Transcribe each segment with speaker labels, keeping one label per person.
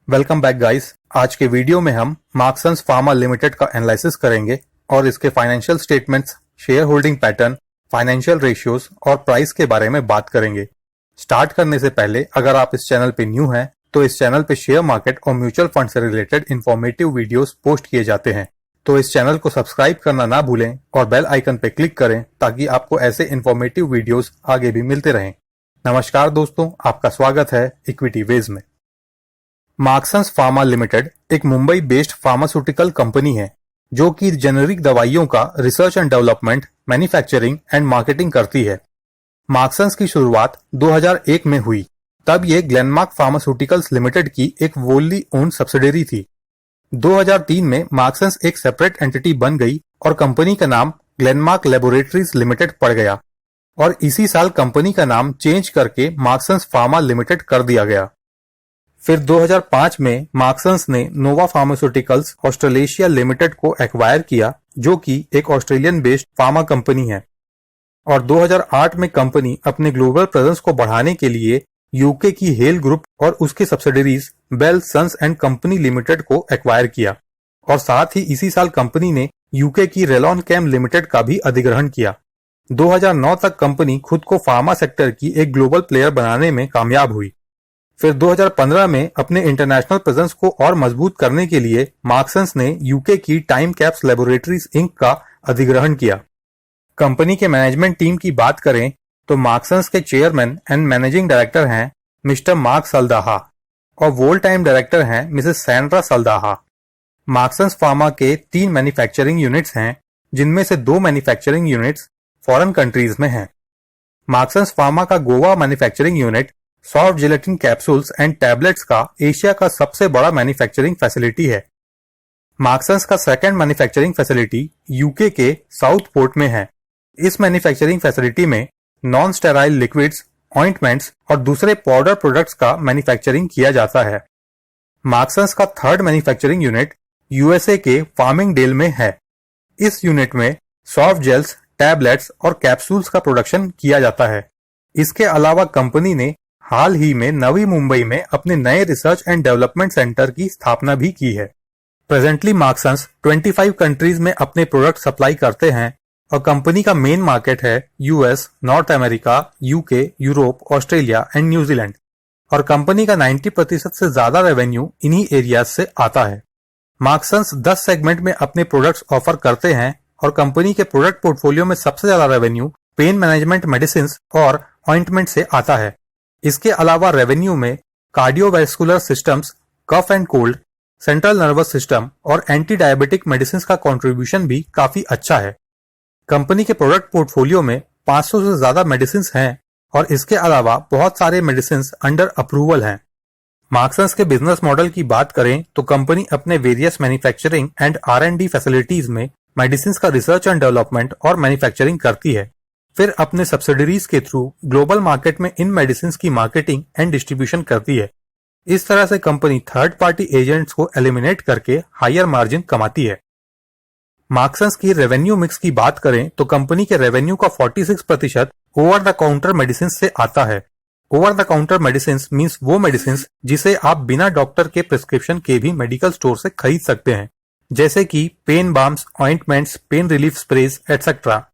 Speaker 1: Welcome back guys. आज के video में हम मार्क्संस फार्मा लिमिटेड का एनालिसिस करेंगे और इसके financial statements, share holding pattern, financial ratios और प्राइस के बारे में बात करेंगे। स्टार्ट करने से पहले अगर आप इस चैनल पे न्यू हैं तो इस चैनल पे शेयर मार्केट और म्यूचुअल फंड से रिलेटेड इंफॉर्मेटिव वीडियोस पोस्ट किए जाते हैं, तो इस चैनल को सब्सक्राइब करना ना भूलें और बेल आइकन पे क्लिक करें ताकि आपको ऐसे इंफॉर्मेटिव वीडियोस आगे भी मिलते रहें। नमस्कार दोस्तों, आपका स्वागत है इक्विटी वेज में। मार्क्संस फार्मा लिमिटेड एक मुंबई बेस्ड फार्मास्यूटिकल कंपनी है जो कि जेनेरिक दवाइयों का research and development, manufacturing and marketing करती है। मार्क्संस की शुरुआत 2001 में हुई, तब ये ग्लेनमार्क फार्मास्यूटिकल्स लिमिटेड की एक वोल्ली ओन्ड सब्सिडियरी थी। 2003 में मार्क्संस एक सेपरेट एंटिटी बन गई और कंपनी का नाम ग्लेनमार्क लैबोरेटरीज लिमिटेड पड़ गया और इसी साल कंपनी का नाम चेंज करके मार्क्संस फार्मा लिमिटेड कर दिया गया। फिर 2005 में मार्क्संस ने नोवा फार्मास्यूटिकल्स ऑस्ट्रेलेशिया लिमिटेड को एक्वायर किया जो कि एक ऑस्ट्रेलियन बेस्ड फार्मा कंपनी है और 2008 में कंपनी अपने ग्लोबल प्रेजेंस को बढ़ाने के लिए यूके की हेल ग्रुप और उसके subsidiaries Bell Sons and company limited को एक्वायर किया और साथ ही इसी साल कंपनी ने यूके की रेलॉन कैम लिमिटेड का भी अधिग्रहण किया। 2009 तक कंपनी खुद को फार्मा सेक्टर की एक ग्लोबल प्लेयर बनाने में कामयाब हुई। फिर 2015 में अपने इंटरनेशनल प्रेजेंस को और मजबूत करने के लिए मार्क्संस ने यूके की टाइम कैप्स लैबोरेटरीज इंक का अधिग्रहण किया। कंपनी के मैनेजमेंट टीम की बात करें तो मार्क्संस के चेयरमैन एंड मैनेजिंग डायरेक्टर हैं मिस्टर मार्क सल्दाहा और वोल टाइम डायरेक्टर हैं मिसेस सैंड्रा सल्दाहा। मार्क्संस फार्मा के 3 मैन्युफैक्चरिंग यूनिट्स हैं, जिनमें से 2 मैन्युफैक्चरिंग यूनिट्स फॉरेन कंट्रीज में हैं। मार्क्संस फार्मा का Goa manufacturing unit soft gelatin capsules and tablets का एशिया का सबसे बड़ा मैन्युफैक्चरिंग फैसिलिटी है। मार्क्संस का सेकंड मैन्युफैक्चरिंग फैसिलिटी यूके के साउथ पोर्ट में है। इस मैन्युफैक्चरिंग फैसिलिटी में नॉन स्टेराइल लिक्विड्स, ऑइंटमेंट्स और दूसरे पाउडर प्रोडक्ट्स का मैन्युफैक्चरिंग किया जाता है। मार्क्संस का थर्ड मैन्युफैक्चरिंग यूनिट यूएसए के फार्मिंगडेल में है। इस यूनिट में सॉफ्ट जेल्स, टैबलेट्स और कैप्सूल्स का प्रोडक्शन किया जाता है। इसके अलावा कंपनी ने हाल ही में नवी मुंबई में अपने नए रिसर्च एंड डेवलपमेंट सेंटर की स्थापना भी की है। प्रेजेंटली मार्क्संस 25 कंट्रीज में अपने प्रोडक्ट सप्लाई करते हैं और कंपनी का मेन मार्केट है US, north America, UK, Europe, Australia and New Zealand और कंपनी का 90% से ज्यादा रेवेन्यू इन्हीं एरियाज से आता है। मार्क्संस 10 सेगमेंट में अपने प्रोडक्ट्स ऑफर करते हैं और कंपनी के प्रोडक्ट पोर्टफोलियो में सबसे ज्यादा रेवेन्यू पेन मैनेजमेंट मेडिसिन और ऑइंटमेंट से आता है। इसके अलावा रेवेन्यू में cardiovascular systems, cough and cold, central nervous system और एंटी डायबिटिक मेडिसिन का कंट्रीब्यूशन भी काफी अच्छा है। कंपनी के प्रोडक्ट पोर्टफोलियो में 500 से ज्यादा मेडिसिन हैं और इसके अलावा बहुत सारे मेडिसिन अंडर अप्रूवल हैं। मार्क्संस के बिजनेस मॉडल की बात करें तो कंपनी अपने various manufacturing and R&D facilities में मेडिसिन का रिसर्च एंड डेवलपमेंट और मैन्युफैक्चरिंग करती है, फिर अपने सब्सिडरीज के थ्रू ग्लोबल मार्केट में इन मेडिसिन की मार्केटिंग एंड डिस्ट्रीब्यूशन करती है। इस तरह से कंपनी थर्ड पार्टी एजेंट्स को एलिमिनेट करके हायर मार्जिन कमाती है। मार्क्संस की रेवेन्यू मिक्स की बात करें तो कंपनी के रेवेन्यू का 46% ओवर द काउंटर मेडिसिन से आता है। Over the counter medicine means वो मेडिसिन जिसे आप बिना डॉक्टर के प्रिस्क्रिप्शन के भी मेडिकल स्टोर से खरीद सकते हैं, जैसे कि pain balms, ointments, pain relief sprays etcetera,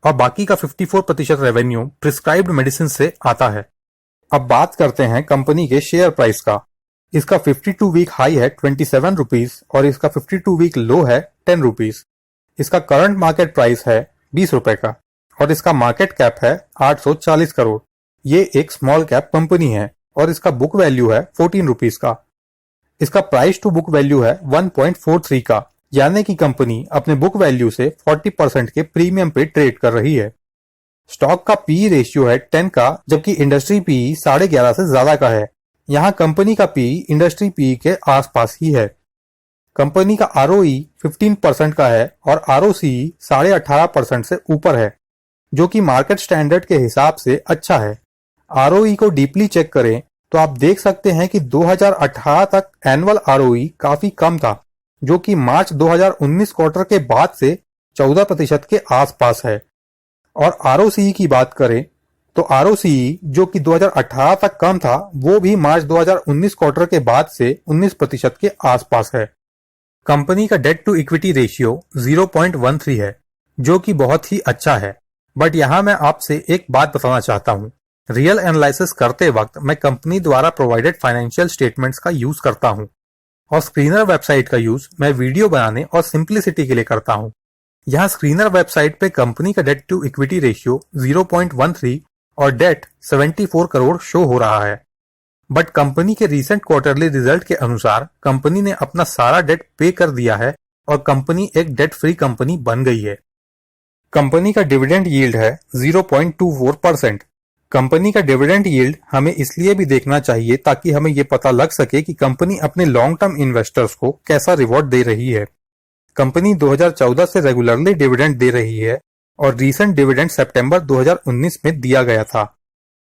Speaker 1: और बाकी का 54% रेवेन्यू प्रिस्क्राइब्ड मेडिसिन से आता है। अब बात करते हैं कंपनी के शेयर प्राइस का। इसका 52 वीक हाई है 27 रुपीज और इसका 52 वीक लो है 10 रुपीज। इसका करंट मार्केट प्राइस है 20 रुपए का और इसका मार्केट कैप है 840 करोड़। ये एक स्मॉल कैप कंपनी है और इसका बुक वैल्यू है 14 रुपीज का। इसका प्राइस टू बुक वैल्यू है 1.43 का, यानी कि कंपनी अपने बुक वैल्यू से 40% के प्रीमियम पे ट्रेड कर रही है। स्टॉक का पीई रेशियो है 10 का, जबकि इंडस्ट्री पीई 11.5 से ज्यादा का है। यहाँ कंपनी का पीई इंडस्ट्री पीई के आसपास ही है। कंपनी का ROE 15% का है और ROCE 18.5% से ऊपर है, जो कि मार्केट स्टैंडर्ड के हिसाब से अच्छा है। ROE को डीपली चेक करें तो आप देख सकते हैं कि 2018 तक एनुअल ROE काफी कम था, जो कि मार्च 2019 क्वार्टर के बाद से 14% के आसपास है। और ROCE की बात करें तो ROCE जो कि 2018 तक कम था, वो भी मार्च 2019 क्वार्टर के बाद से 19% के आसपास है। कंपनी का डेट टू इक्विटी रेशियो 0.13 है, जो कि बहुत ही अच्छा है। बट यहाँ मैं आपसे एक बात बताना चाहता हूँ। रियल एनालिसिस करते वक्त मैं कंपनी द्वारा प्रोवाइडेड फाइनेंशियल स्टेटमेंट्स का यूज करता हूँ और स्क्रीनर वेबसाइट का यूज मैं वीडियो बनाने और सिंप्लिसिटी के लिए करता हूँ। यहाँ स्क्रीनर वेबसाइट पे कंपनी का डेट टू इक्विटी रेशियो 0.13 और डेट 74 करोड़ शो हो रहा है। बट कंपनी के रीसेंट क्वार्टरली रिजल्ट के अनुसार कंपनी ने अपना सारा डेट पे कर दिया है और कंपनी एक डेट फ्री कंपनी बन गई है। कंपनी का डिविडेंड यील्ड है 0.24%। कंपनी का डिविडेंड यील्ड हमें इसलिए भी देखना चाहिए ताकि हमें ये पता लग सके कि कंपनी अपने लॉन्ग टर्म इन्वेस्टर्स को कैसा रिवॉर्ड दे रही है। कंपनी 2014 से रेगुलरली डिविडेंड दे रही है और रीसेंट डिविडेंड सितंबर 2019 में दिया गया था।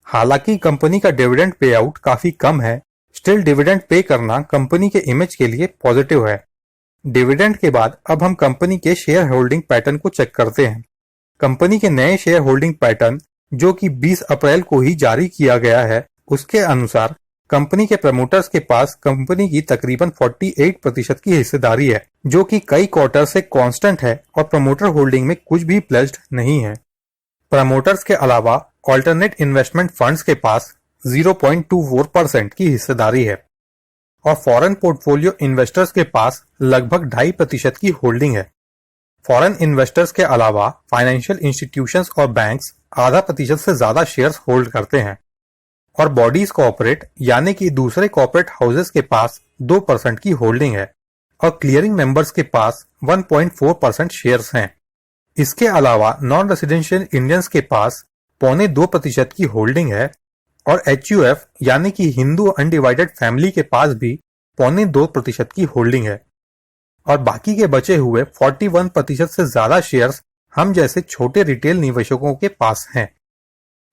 Speaker 1: हालांकि कंपनी का डिविडेंड पे आउट काफी कम है, स्टिल डिविडेंड पे करना कंपनी के इमेज के लिए पॉजिटिव है। डिविडेंड के बाद अब हम कंपनी के शेयर होल्डिंग पैटर्न को चेक करते हैं। कंपनी के नए शेयर होल्डिंग पैटर्न जो कि 20 अप्रैल को ही जारी किया गया है, उसके अनुसार कंपनी के प्रमोटर्स के पास कंपनी की तकरीबन 48% की हिस्सेदारी है, जो कि कई क्वार्टर से कांस्टेंट है और प्रमोटर होल्डिंग में कुछ भी प्लेज्ड नहीं है। प्रमोटर्स के अलावा ऑल्टरनेट इन्वेस्टमेंट फंड्स के पास 0.24% की हिस्सेदारी है और फॉरेन पोर्टफोलियो इन्वेस्टर्स के पास लगभग 2.5% की होल्डिंग है। फॉरेन इन्वेस्टर्स के अलावा फाइनेंशियल इंस्टीट्यूशंस और बैंक्स 0.5% से ज्यादा शेयर्स होल्ड करते हैं और बॉडीज कॉर्पोरेट यानी कि दूसरे कॉर्पोरेट हाउसेस के पास 2% की होल्डिंग है और क्लियरिंग मेंबर्स के पास 1.4% शेयर्स हैं। इसके अलावा नॉन रेसिडेंशियल इंडियंस के पास 0.25% की होल्डिंग है और HUF यानी कि हिंदू अनडिवाइडेड फैमिली के पास भी 0.2% की होल्डिंग है और बाकी के बचे हुए 41% से ज्यादा शेयर्स हम जैसे छोटे रिटेल निवेशकों के पास हैं।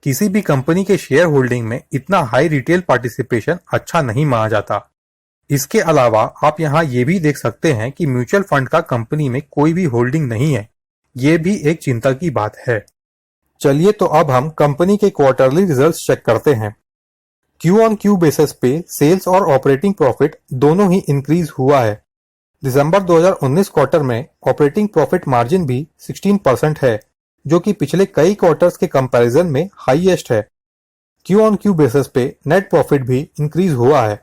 Speaker 1: किसी भी कंपनी के शेयर होल्डिंग में इतना हाई रिटेल पार्टिसिपेशन अच्छा नहीं माना जाता। इसके अलावा आप यहाँ ये भी देख सकते हैं कि म्यूचुअल फंड का कंपनी में कोई भी होल्डिंग नहीं है। ये भी एक चिंता की बात है। चलिए तो अब हम कंपनी के क्वार्टरली रिजल्ट्स चेक करते हैं। क्यू ऑन क्यू बेसिस पे सेल्स और ऑपरेटिंग प्रॉफिट दोनों ही इंक्रीज हुआ है। दिसंबर 2019 क्वार्टर में ऑपरेटिंग प्रॉफिट मार्जिन भी 16% है, जो कि पिछले कई क्वार्टर्स के कंपैरिजन में हाईएस्ट है। क्यू ऑन क्यू बेसिस पे नेट प्रॉफिट भी इंक्रीज हुआ है।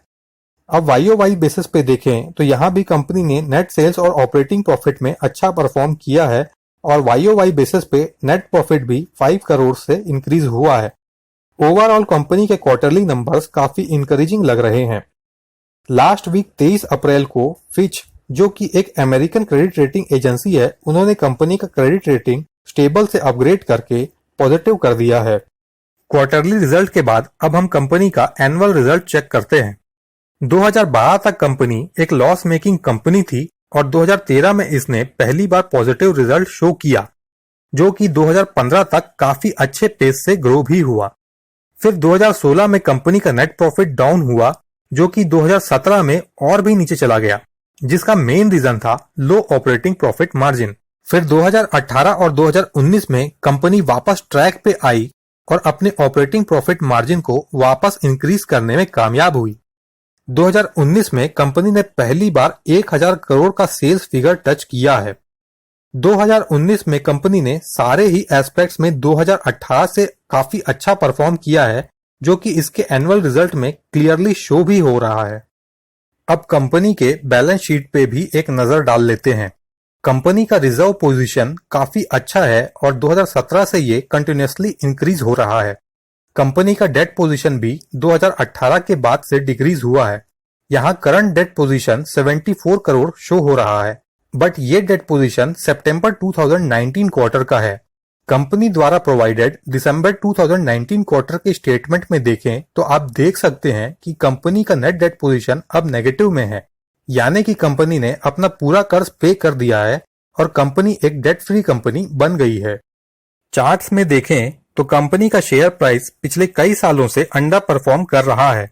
Speaker 1: अब YOY बेसिस पे देखें तो यहाँ भी कंपनी ने नेट सेल्स और ऑपरेटिंग प्रॉफिट में अच्छा परफॉर्म किया है और YOY बेसिस पे नेट प्रॉफिट भी 5 करोड़ से इंक्रीज हुआ है। ओवरऑल कंपनी के क्वार्टरली नंबर्स काफी इंकरेजिंग लग रहे हैं। लास्ट वीक 23 अप्रैल को फिच जो कि एक अमेरिकन क्रेडिट रेटिंग एजेंसी है, उन्होंने कंपनी का क्रेडिट रेटिंग स्टेबल से अपग्रेड करके पॉजिटिव कर दिया है। क्वार्टरली रिजल्ट के बाद अब हम कंपनी का एनुअल रिजल्ट चेक करते हैं। 2012 तक कंपनी एक लॉस मेकिंग कंपनी थी और 2013 में इसने पहली बार पॉजिटिव रिजल्ट शो किया, जो कि 2015 तक काफी अच्छे पेस से ग्रो भी हुआ। फिर 2016 में कंपनी का नेट प्रॉफिट डाउन हुआ, जो कि 2017 में और भी नीचे चला गया, जिसका मेन रीजन था लो ऑपरेटिंग प्रॉफिट मार्जिन। फिर 2018 और 2019 में कंपनी वापस ट्रैक पे आई और अपने ऑपरेटिंग प्रॉफिट मार्जिन को वापस इंक्रीज करने में कामयाब हुई। 2019 में कंपनी ने पहली बार 1000 करोड़ का सेल्स फिगर टच किया है। 2019 में कंपनी ने सारे ही एस्पेक्ट्स में 2018 से काफी अच्छा परफॉर्म किया है, जो कि इसके एनुअल रिजल्ट में क्लियरली शो भी हो रहा है। अब कंपनी के बैलेंस शीट पे भी एक नजर डाल लेते हैं। कंपनी का रिजर्व पोजीशन काफी अच्छा है और 2017 से ये कंटिन्यूअसली इंक्रीज हो रहा है। कंपनी का डेट पोजीशन भी 2018 के बाद से डिक्रीज हुआ है। यहाँ current debt position 74 crore show हो रहा है, बट ये डेट पोजीशन सितंबर 2019 क्वार्टर का है। कंपनी द्वारा प्रोवाइडेड दिसंबर 2019 क्वार्टर के स्टेटमेंट में देखें तो आप देख सकते हैं कि कंपनी का नेट डेट पोजीशन अब नेगेटिव में है, यानी कि कंपनी ने अपना पूरा कर्ज पे कर दिया है और कंपनी एक डेट फ्री कंपनी बन गई है। चार्ट्स में देखें तो कंपनी का शेयर प्राइस पिछले कई सालों से अंडर परफॉर्म कर रहा है।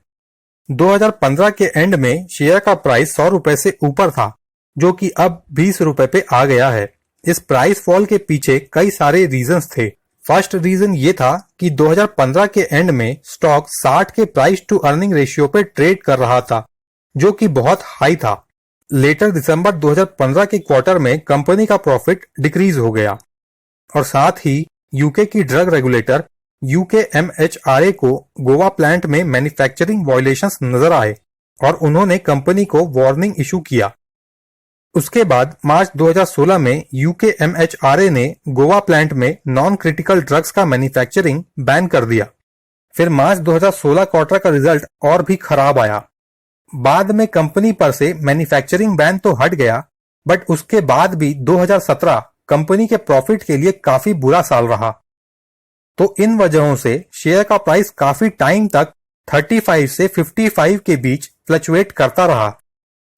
Speaker 1: 2015 के एंड में शेयर का प्राइस 100 रुपए से ऊपर था, जो कि अब 20 रुपए पे आ गया है। इस प्राइस फॉल के पीछे कई सारे रीजंस थे। फर्स्ट रीजन ये था कि 2015 के एंड में स्टॉक 60 के प्राइस टू अर्निंग रेशियो पे ट्रेड कर रहा था, जो कि बहुत हाई था। लेटर दिसंबर 2015 के क्वार्टर में कंपनी का प्रॉफिट डिक्रीज हो गया और साथ ही यूके की ड्रग रेगुलेटर UKMHRA को गोवा प्लांट में मैन्युफैक्चरिंग वायलेशंस नजर आए और उन्होंने कंपनी को वार्निंग इशू किया। उसके बाद मार्च 2016 में UKMHRA ने गोवा प्लांट में नॉन क्रिटिकल ड्रग्स का मैन्युफैक्चरिंग बैन कर दिया। फिर मार्च 2016 क्वार्टर का रिजल्ट और भी खराब आया। बाद में कंपनी पर से मैन्युफैक्चरिंग बैन तो हट गया, बट उसके बाद भी 2017 कंपनी के प्रॉफिट के लिए काफी बुरा साल रहा। तो इन वजहों से शेयर का प्राइस काफी टाइम तक 35 से 55 के बीच फ्लक्चुएट करता रहा।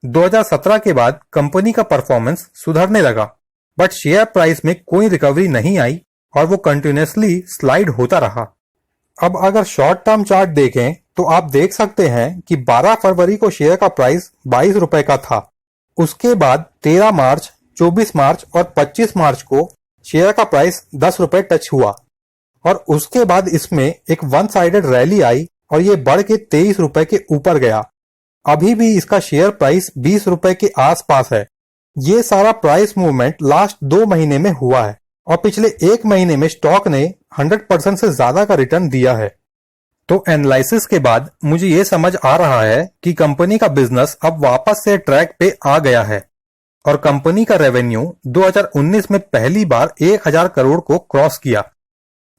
Speaker 1: 2017 के बाद कंपनी का परफॉर्मेंस सुधरने लगा, बट शेयर प्राइस में कोई रिकवरी नहीं आई और वो कंटिन्यूसली स्लाइड होता रहा। अब अगर शॉर्ट टर्म चार्ट देखें तो आप देख सकते हैं कि 12 फरवरी को शेयर का प्राइस 22 रुपए का था। उसके बाद 13 मार्च, 24 मार्च और 25 मार्च को शेयर का प्राइस 10 रुपए टच हुआ और उसके बाद इसमें एक वन साइडेड रैली आई और ये बढ़ के 23 रुपए के ऊपर गया। अभी भी इसका शेयर प्राइस 20 रुपए के आसपास है। ये सारा प्राइस मूवमेंट लास्ट 2 महीने में हुआ है और पिछले 1 महीने में स्टॉक ने 100% से ज्यादा का रिटर्न दिया है। तो एनालिसिस के बाद मुझे ये समझ आ रहा है कि कंपनी का बिजनेस अब वापस से ट्रैक पे आ गया है और कंपनी का रेवेन्यू 2019 में पहली बार 1000 करोड़ को क्रॉस किया।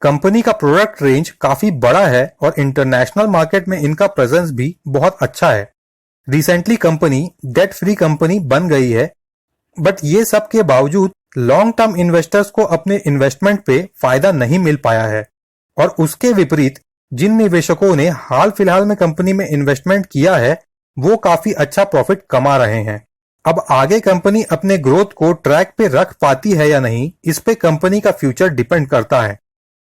Speaker 1: कंपनी का प्रोडक्ट रेंज काफी बड़ा है और इंटरनेशनल मार्केट में इनका प्रेजेंस भी बहुत अच्छा है। Recently company debt free company बन गई है, बट ये सब के बावजूद लॉन्ग टर्म इन्वेस्टर्स को अपने इन्वेस्टमेंट पे फायदा नहीं मिल पाया है और उसके विपरीत जिन निवेशकों ने हाल फिलहाल में कंपनी में इन्वेस्टमेंट किया है वो काफी अच्छा प्रॉफिट कमा रहे हैं। अब आगे कंपनी अपने ग्रोथ को ट्रैक पे रख पाती है या नहीं, इस पे कंपनी का फ्यूचर डिपेंड करता है।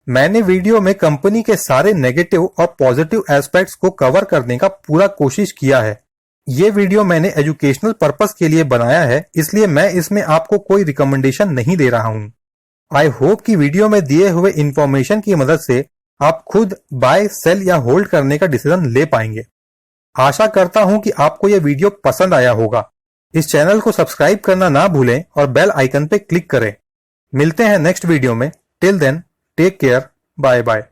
Speaker 1: मैंने वीडियो में कंपनी के सारे नेगेटिव और पॉजिटिव एस्पेक्ट्स को कवर करने का पूरा कोशिश किया है। ये वीडियो मैंने एजुकेशनल पर्पस के लिए बनाया है, इसलिए मैं इसमें आपको कोई रिकमेंडेशन नहीं दे रहा हूं। आई होप कि वीडियो में दिए हुए इंफॉर्मेशन की मदद से आप खुद बाय, सेल या होल्ड करने का डिसीजन ले पाएंगे। आशा करता हूं कि आपको यह वीडियो पसंद आया होगा। इस चैनल को सब्सक्राइब करना ना भूलें और बेल आइकन पे क्लिक करें। मिलते हैं नेक्स्ट वीडियो में। Till then, take care, bye bye.